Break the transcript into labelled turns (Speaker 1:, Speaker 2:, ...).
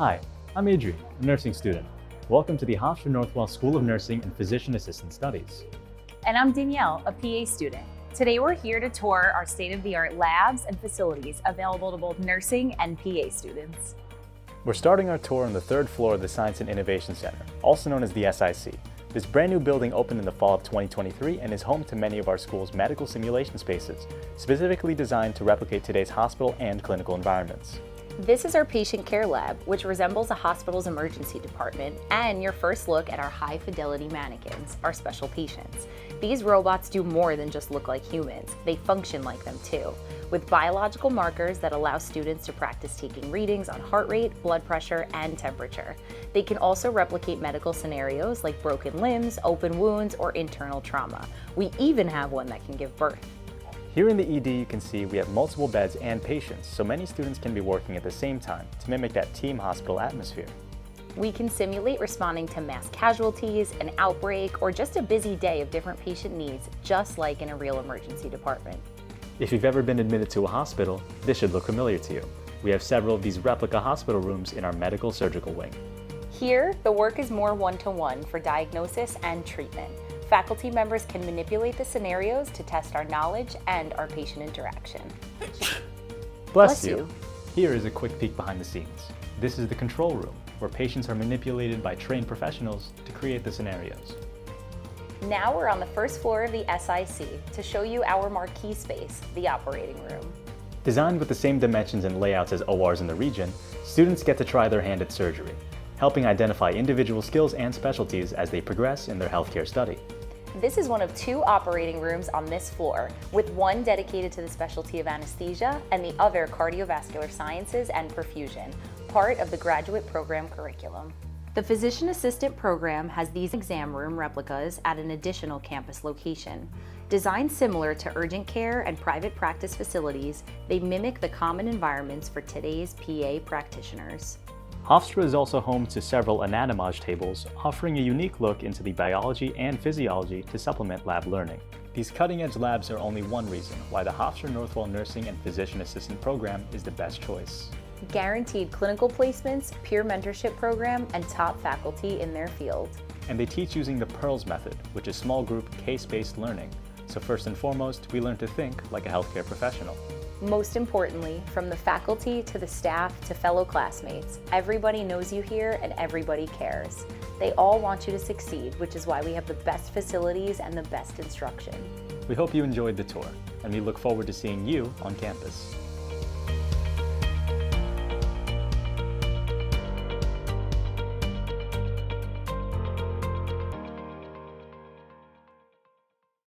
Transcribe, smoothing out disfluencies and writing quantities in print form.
Speaker 1: Hi, I'm Adrian, a nursing student. Welcome to the Hofstra Northwell School of Nursing and Physician Assistant Studies.
Speaker 2: And I'm Danielle, a PA student. Today we're here to tour our state-of-the-art labs and facilities available to both nursing and PA students.
Speaker 1: We're starting our tour on the third floor of the Science and Innovation Center, also known as the SIC. This brand new building opened in the fall of 2023 and is home to many of our school's medical simulation spaces, specifically designed to replicate today's hospital and clinical environments.
Speaker 2: This is our patient care lab, which resembles a hospital's emergency department, and your first look at our high-fidelity mannequins, our special patients. These robots do more than just look like humans. They function like them too, with biological markers that allow students to practice taking readings on heart rate, blood pressure, and temperature. They can also replicate medical scenarios like broken limbs, open wounds, or internal trauma. We even have one that can give birth.
Speaker 1: Here in the ED, you can see we have multiple beds and patients, so many students can be working at the same time to mimic that team hospital atmosphere.
Speaker 2: We can simulate responding to mass casualties, an outbreak, or just a busy day of different patient needs, just like in a real emergency department.
Speaker 1: If you've ever been admitted to a hospital, this should look familiar to you. We have several of these replica hospital rooms in our medical surgical wing.
Speaker 2: Here, the work is more one-to-one for diagnosis and treatment. Faculty members can manipulate the scenarios to test our knowledge and our patient interaction.
Speaker 1: Bless you. Here is a quick peek behind the scenes. This is the control room, where patients are manipulated by trained professionals to create the scenarios.
Speaker 2: Now we're on the first floor of the SIC to show you our marquee space, the operating room.
Speaker 1: Designed with the same dimensions and layouts as ORs in the region, students get to try their hand at surgery, helping identify individual skills and specialties as they progress in their healthcare study.
Speaker 2: This is one of two operating rooms on this floor, with one dedicated to the specialty of anesthesia and the other cardiovascular sciences and perfusion, part of the graduate program curriculum. The physician assistant program has these exam room replicas at an additional campus location. Designed similar to urgent care and private practice facilities, they mimic the common environments for today's PA practitioners.
Speaker 1: Hofstra is also home to several anatomage tables, offering a unique look into the biology and physiology to supplement lab learning. These cutting-edge labs are only one reason why the Hofstra Northwell Nursing and Physician Assistant program is the best choice.
Speaker 2: Guaranteed clinical placements, peer mentorship program, and top faculty in their field.
Speaker 1: And they teach using the PEARLS method, which is small group, case-based learning. So first and foremost, we learn to think like a healthcare professional.
Speaker 2: Most importantly, from the faculty to the staff to fellow classmates, everybody knows you here and everybody cares. They all want you to succeed, which is why we have the best facilities and the best instruction.
Speaker 1: We hope you enjoyed the tour, and we look forward to seeing you on campus.